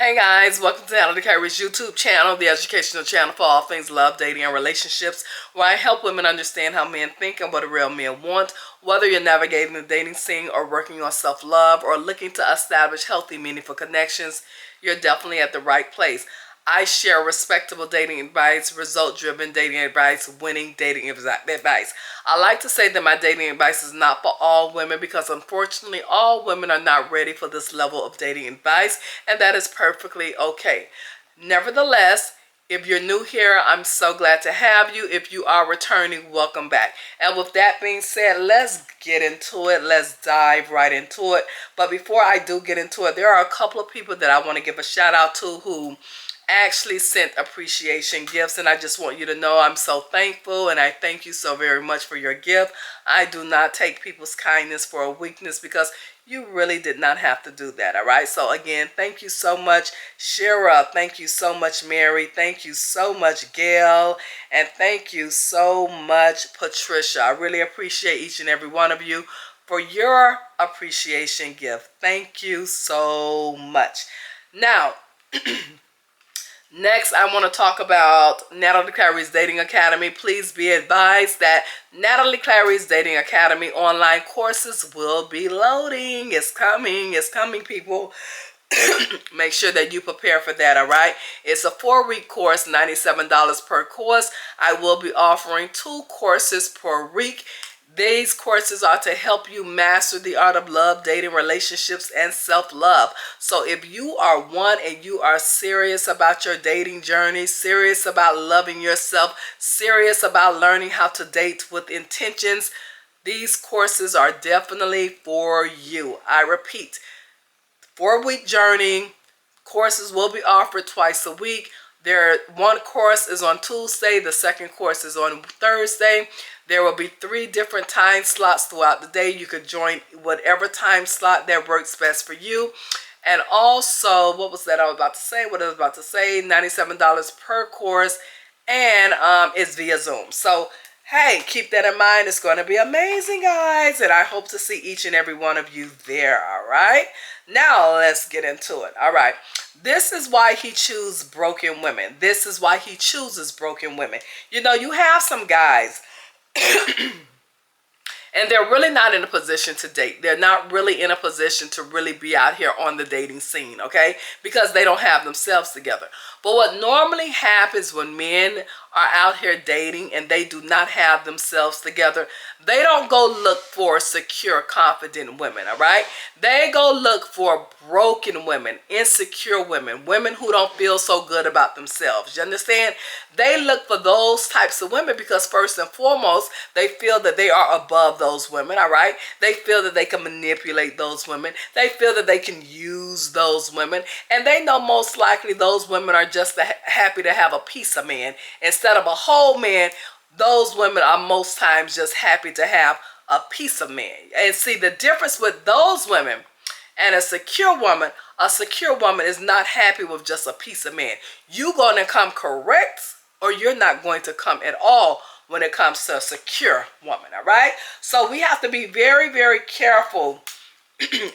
Hey guys, welcome to Natalie Clarice YouTube channel, the educational channel for all things love, dating, and relationships, where I help women understand how men think and what a real men want. Whether you're navigating the dating scene or working on self-love or looking to establish healthy, meaningful connections, you're definitely at the right place. I share respectable dating advice, result-driven dating advice, winning dating advice. I like to say that my dating advice is not for all women because unfortunately all women are not ready for this level of dating advice, and that is perfectly okay. Nevertheless, if you're new here, I'm so glad to have you. If you are returning, welcome back. And with that being said, let's get into it. Let's dive right into it. But before I do get into it, there are a couple of people that I want to give a shout out to who actually sent appreciation gifts, and I just want you to know I'm so thankful and I thank you so very much for your gift. I do not take people's kindness for a weakness because you really did not have to do that. All right, so again, thank you so much Shara, thank you so much Mary, thank you so much Gail, and thank you so much Patricia. I really appreciate each and every one of you for your appreciation gift. Thank you so much. Now next, I want to talk about Natalie Clarice Dating Academy. Please be advised that Natalie Clarice Dating Academy online courses will be loading. It's coming, people. Make sure that you prepare for that, all right? It's a 4-week course, $97 per course. I will be offering 2 courses per week. These courses are to help you master the art of love, dating, relationships, and self-love. So if you are one and you are serious about your dating journey, serious about loving yourself, serious about learning how to date with intentions, these courses are definitely for you. I repeat, 4-week journey. Courses will be offered twice a week. One course is on Tuesday. The second course is on Thursday. There will be 3 different time slots throughout the day. You could join whatever time slot that works best for you. And also, what was that I was about to say? What I was about to say, $97 per course, and it's via Zoom. So, hey, keep that in mind. It's going to be amazing, guys, and I hope to see each and every one of you there, all right? Now, let's get into it, all right? This is why he chooses broken women. This is why he chooses broken women. You know, you have some guys and they're really not in a position to date. They're not really in a position to really be out here on the dating scene, okay? Because they don't have themselves together. But what normally happens when men are out here dating and they do not have themselves together, they don't go look for secure, confident women, all right? They go look for broken women, insecure women, women who don't feel so good about themselves. You understand? They look for those types of women because first and foremost, they feel that they are above those women, all right? They feel that they can manipulate those women. They feel that they can use those women. And they know most likely those women are just happy to have a piece of man. Instead of a whole man, those women are most times just happy to have a piece of man. And see, the difference with those women and a secure woman is not happy with just a piece of man. You're going to come correct or you're not going to come at all when it comes to a secure woman, all right? So we have to be very, very careful,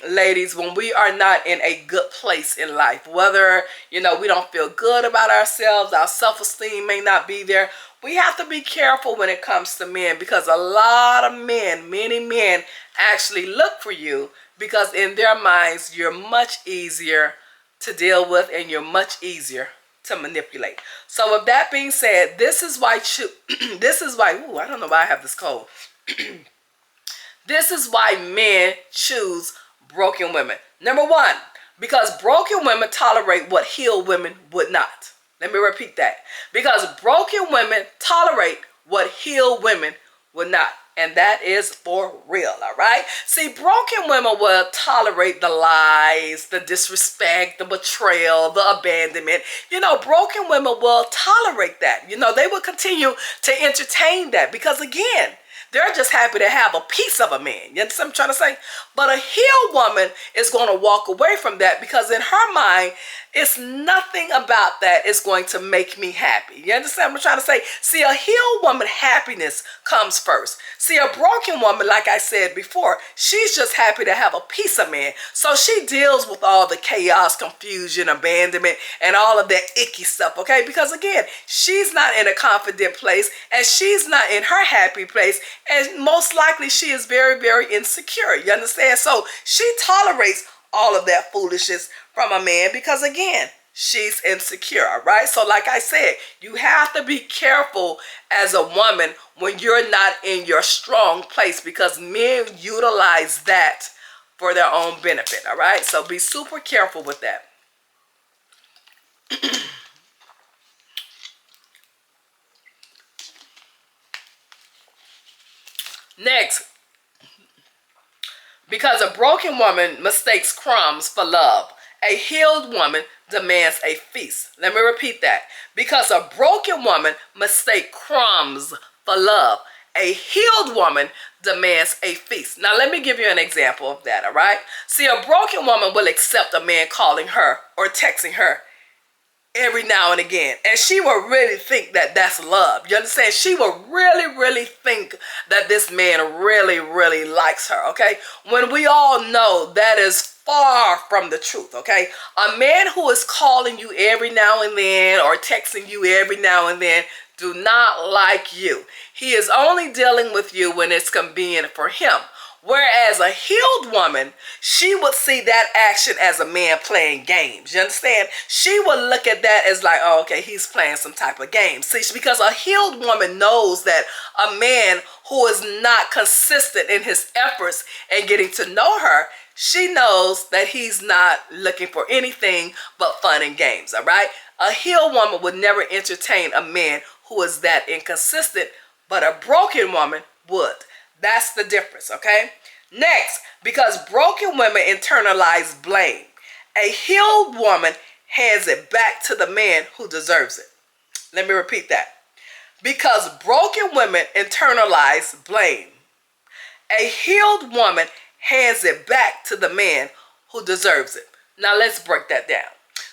ladies, when we are not in a good place in life. Whether, you know, we don't feel good about ourselves, our self-esteem may not be there. We have to be careful when it comes to men because a lot of men, many men actually look for you because in their minds you're much easier to deal with and you're much easier to manipulate. So with that being said, this is why ooh, I don't know why I have this cold. This is why men choose broken women. Number 1, because broken women tolerate what healed women would not. Let me repeat that. Because broken women tolerate what healed women would not. And that is for real, all right? See, broken women will tolerate the lies, the disrespect, the betrayal, the abandonment. You know, broken women will tolerate that. You know, they will continue to entertain that because, again, they're just happy to have a piece of a man. You understand what I'm trying to say? But a healed woman is going to walk away from that because in her mind, It's nothing about that is going to make me happy. You understand what I'm trying to say? See, a healed woman, happiness comes first. See, a broken woman, like I said before, she's just happy to have a piece of man. So she deals with all the chaos, confusion, abandonment, and all of that icky stuff, okay? Because again, she's not in a confident place, and she's not in her happy place, and most likely she is very, very insecure. You understand? So she tolerates all of that foolishness from a man because again, she's insecure, all right? So like I said, you have to be careful as a woman when you're not in your strong place because men utilize that for their own benefit, all right? So be super careful with that. Next, because a broken woman mistakes crumbs for love, a healed woman demands a feast. Let me repeat that. Because a broken woman mistakes crumbs for love, a healed woman demands a feast. Now, let me give you an example of that, all right? See, a broken woman will accept a man calling her or texting her every now and again, and she will really think that that's love. You understand? She will really think that this man really likes her, okay? When we all know that is far from the truth, okay? A man who is calling you every now and then or texting you every now and then do not like you. He is only dealing with you when it's convenient for him. Whereas a healed woman, she would see that action as a man playing games. You understand? She would look at that as like, oh, okay, he's playing some type of game. See, because a healed woman knows that a man who is not consistent in his efforts and getting to know her, she knows that he's not looking for anything but fun and games, all right? A healed woman would never entertain a man who is that inconsistent, but a broken woman would. That's the difference, okay? Next, because broken women internalize blame, a healed woman hands it back to the man who deserves it. Let me repeat that. Because broken women internalize blame, a healed woman hands it back to the man who deserves it. Now let's break that down.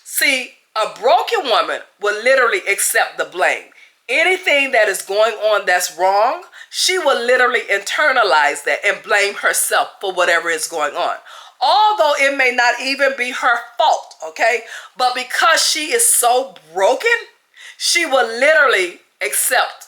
See, a broken woman will literally accept the blame. Anything that is going on that's wrong, she will literally internalize that and blame herself for whatever is going on. Although it may not even be her fault, okay? But because she is so broken, she will literally accept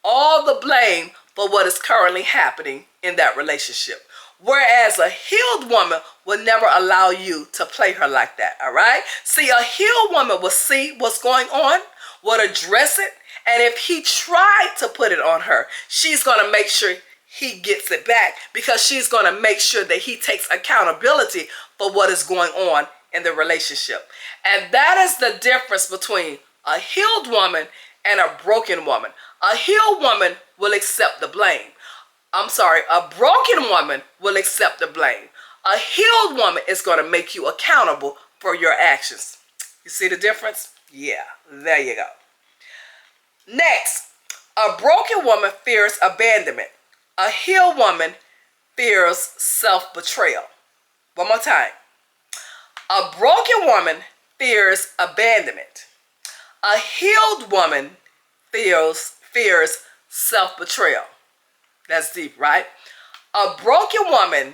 all the blame for what is currently happening in that relationship. Whereas a healed woman will never allow you to play her like that, all right? See, a healed woman will see what's going on, will address it, and if he tried to put it on her, she's going to make sure he gets it back because she's going to make sure that he takes accountability for what is going on in the relationship. And that is the difference between a healed woman and a broken woman. A healed woman will accept the blame. I'm sorry, a broken woman will accept the blame. A healed woman is going to make you accountable for your actions. You see the difference? Yeah, there you go. Next, a broken woman fears abandonment. A healed woman fears self-betrayal. One more time. A broken woman fears abandonment. A healed woman fears self-betrayal. That's deep, right? A broken woman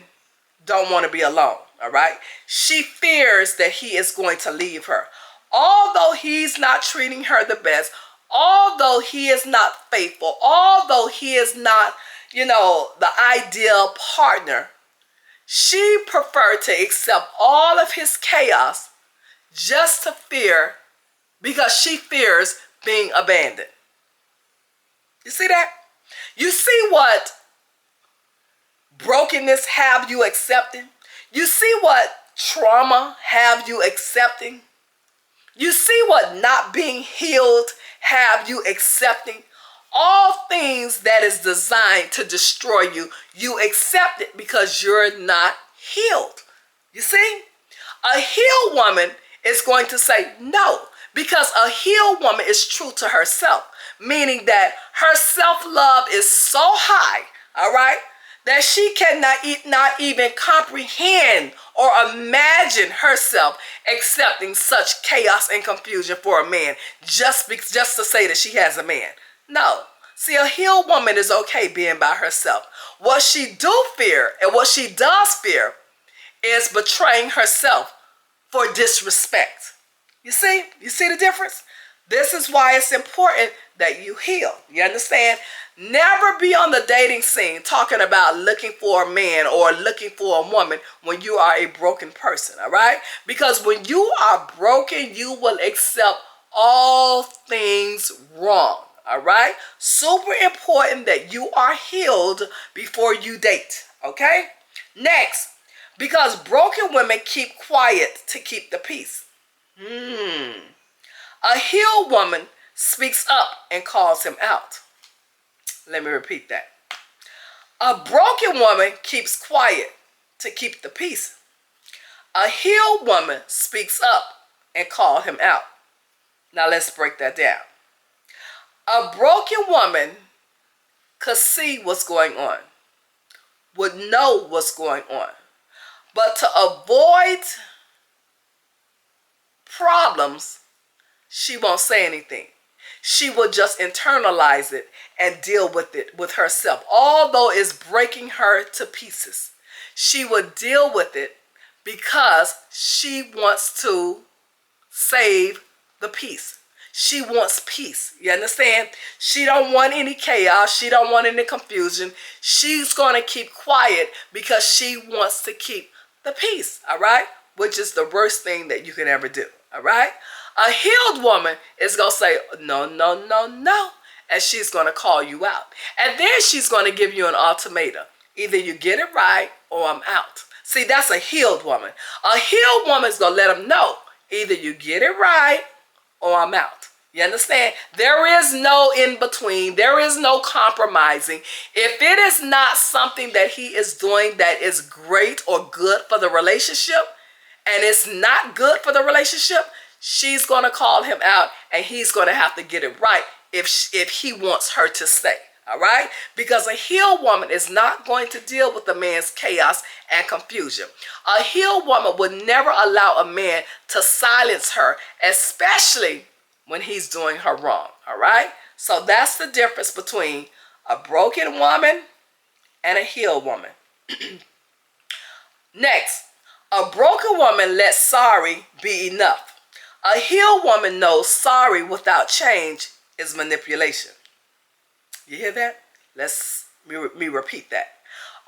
don't want to be alone, all right? She fears that he is going to leave her. Although he's not treating her the best, although he is not faithful, although he is not, the ideal partner, she preferred to accept all of his chaos just to fear, because she fears being abandoned. You see that? You see what brokenness have you accepting? You see what trauma have you accepting? You see what not being healed have you accepting? All things that is designed to destroy you, you accept it because you're not healed. You see? A healed woman is going to say no, because a healed woman is true to herself, meaning that her self-love is so high, all right, that she cannot not even comprehend or imagine herself accepting such chaos and confusion for a man just to say that she has a man. No. See, a healed woman is okay being by herself. What she do fear and what she does fear is betraying herself for disrespect. You see the difference? This is why it's important that you heal. You understand? Never be on the dating scene talking about looking for a man or looking for a woman when you are a broken person, all right? Because when you are broken, you will accept all things wrong, all right? Super important that you are healed before you date, okay? Next, because broken women keep quiet to keep the peace. A healed woman speaks up and calls him out. Let me repeat that. A broken woman keeps quiet to keep the peace. A healed woman speaks up and calls him out. Now let's break that down. A broken woman could see what's going on, would know what's going on, but to avoid problems, she won't say anything. She will just internalize it and deal with it with herself. Although it's breaking her to pieces, she will deal with it because she wants to save the peace. She wants peace. You understand? She don't want any chaos. She don't want any confusion. She's going to keep quiet because she wants to keep the peace, all right? Which is the worst thing that you can ever do, all right? A healed woman is going to say, no, no, no, no. And she's going to call you out. And then she's going to give you an ultimatum. Either you get it right or I'm out. See, that's a healed woman. A healed woman is going to let them know. Either you get it right or I'm out. You understand? There is no in between. There is no compromising. If it is not something that he is doing that is great or good for the relationship, and it's not good for the relationship, she's going to call him out and he's going to have to get it right if he wants her to stay. All right? Because a healed woman is not going to deal with a man's chaos and confusion. A healed woman would never allow a man to silence her, especially when he's doing her wrong. All right? So that's the difference between a broken woman and a healed woman. Next, a broken woman lets sorry be enough. A healed woman knows sorry without change is manipulation. You hear that? Let me repeat that.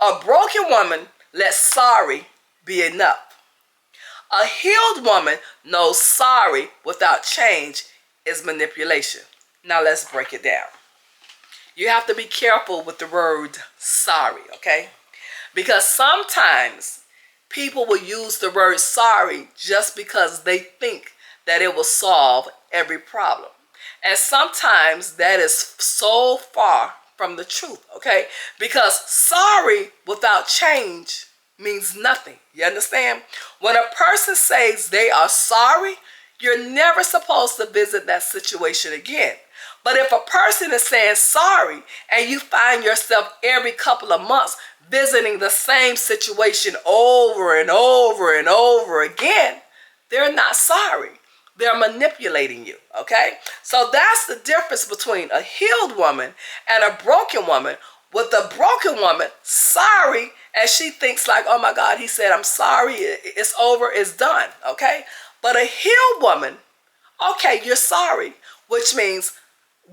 A broken woman lets sorry be enough. A healed woman knows sorry without change is manipulation. Now let's break it down. You have to be careful with the word sorry, okay? Because sometimes people will use the word sorry just because they think that it will solve every problem. And sometimes that is so far from the truth, okay? Because sorry without change means nothing. You understand? When a person says they are sorry, you're never supposed to visit that situation again. But if a person is saying sorry and you find yourself every couple of months visiting the same situation over and over and over again, they're not sorry. They're manipulating you, okay? So that's the difference between a healed woman and a broken woman. With the broken woman, sorry, and she thinks like, oh my God, he said, I'm sorry, it's over, it's done, okay? But a healed woman, okay, you're sorry, which means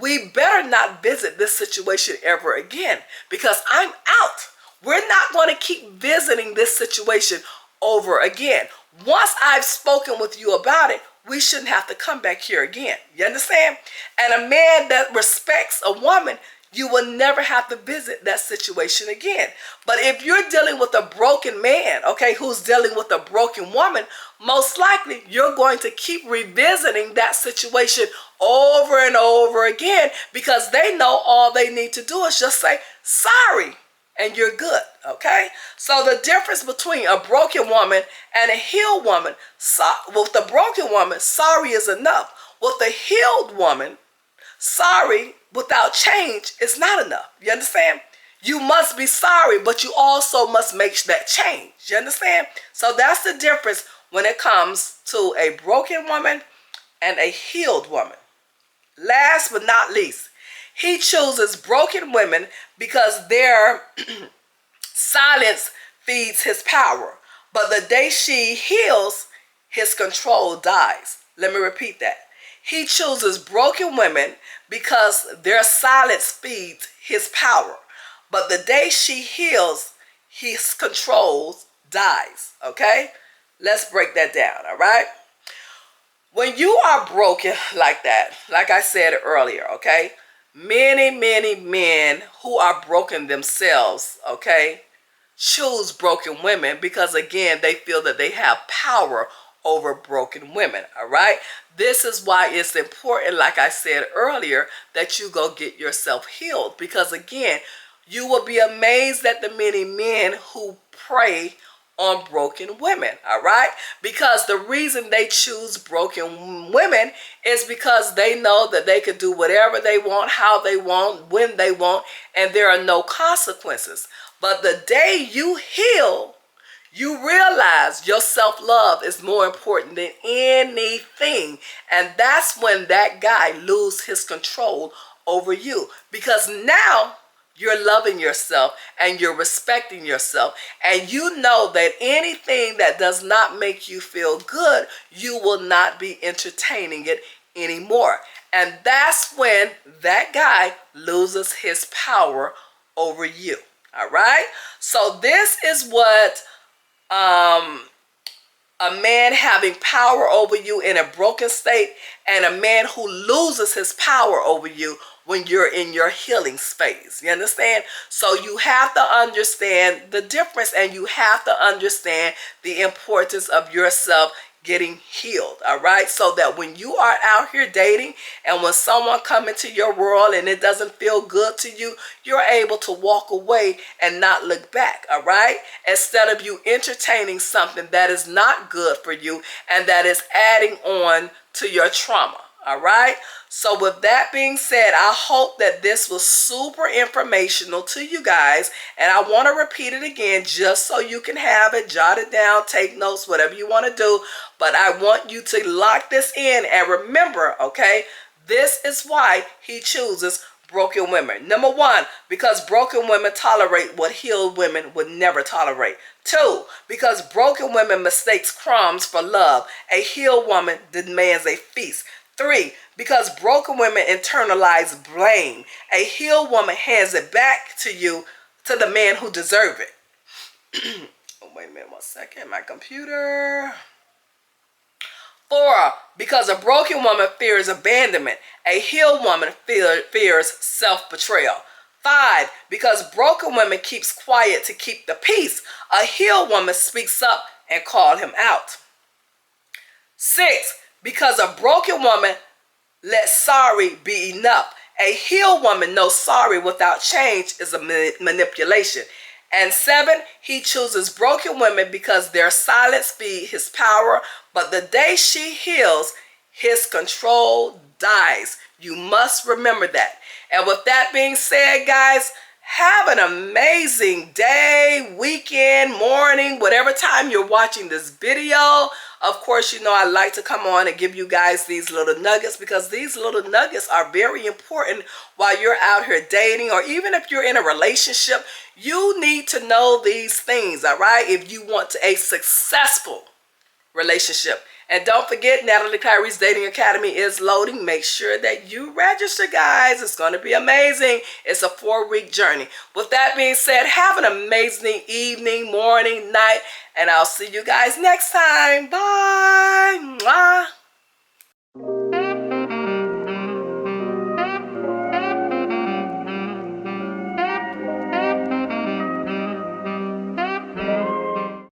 we better not visit this situation ever again because I'm out. We're not going to keep visiting this situation over again. Once I've spoken with you about it, we shouldn't have to come back here again. You understand? And a man that respects a woman, you will never have to visit that situation again. But if you're dealing with a broken man, okay, who's dealing with a broken woman, most likely you're going to keep revisiting that situation over and over again because they know all they need to do is just say, sorry, and you're good, okay? So the difference between a broken woman and a healed woman, with the broken woman, sorry is enough. With the healed woman, sorry without change is not enough. You understand? You must be sorry, but you also must make that change. You understand? So that's the difference when it comes to a broken woman and a healed woman. Last but not least, he chooses broken women because their silence feeds his power. But the day she heals, his control dies. Let me repeat that. He chooses broken women because their silence feeds his power. But the day she heals, his control dies. Okay? Let's break that down, all right? When you are broken like that, like I said earlier, okay? Many men who are broken themselves, okay, choose broken women because, again, they feel that they have power over broken women, all right? This is why it's important, like I said earlier, that you go get yourself healed because, again, you will be amazed at the many men who prey on broken women, all right? Because the reason they choose broken women is because they know that they can do whatever they want, how they want, when they want, and there are no consequences. But the day you heal, you realize your self-love is more important than anything. And that's when that guy loses his control over you. Because now you're loving yourself and you're respecting yourself. And you know that anything that does not make you feel good, you will not be entertaining it anymore. And that's when that guy loses his power over you. All right? So this is what a man having power over you in a broken state and a man who loses his power over you when you're in your healing phase. You understand? So you have to understand the difference and you have to understand the importance of yourself getting healed, all right? So that when you are out here dating and when someone come into your world and it doesn't feel good to you, you're able to walk away and not look back, all right? Instead of you entertaining something that is not good for you and that is adding on to your trauma, all right? So with that being said, I hope that this was super informational to you guys. And I want to repeat it again just so you can have it, jot it down, take notes, whatever you want to do. But I want you to lock this in and remember, okay, this is why he chooses broken women. Number one, because broken women tolerate what healed women would never tolerate. Two, because broken women mistakes crumbs for love. A healed woman demands a feast. Three, because broken women internalize blame. A healed woman hands it back to you, to the man who deserves it. Oh, wait a minute, 1 second, my computer. Four, because a broken woman fears abandonment. A healed woman fears self-betrayal. Five, because broken woman keeps quiet to keep the peace. A healed woman speaks up and calls him out. Six, because a broken woman lets sorry be enough. A healed woman knows sorry without change is a manipulation. And seven, he chooses broken women because their silence feeds his power. But the day she heals, his control dies. You must remember that. And with that being said, guys, have an amazing day, weekend, morning, whatever time you're watching this video. Of course, you know I like to come on and give you guys these little nuggets because these little nuggets are very important while you're out here dating or even if you're in a relationship. You need to know these things, all right, if you want a successful relationship. And don't forget, Natalie Clarice Dating Academy is loading. Make sure that you register, guys. It's going to be amazing. It's a 4-week journey. With that being said, have an amazing evening, morning, night, and I'll see you guys next time. Bye. Mwah.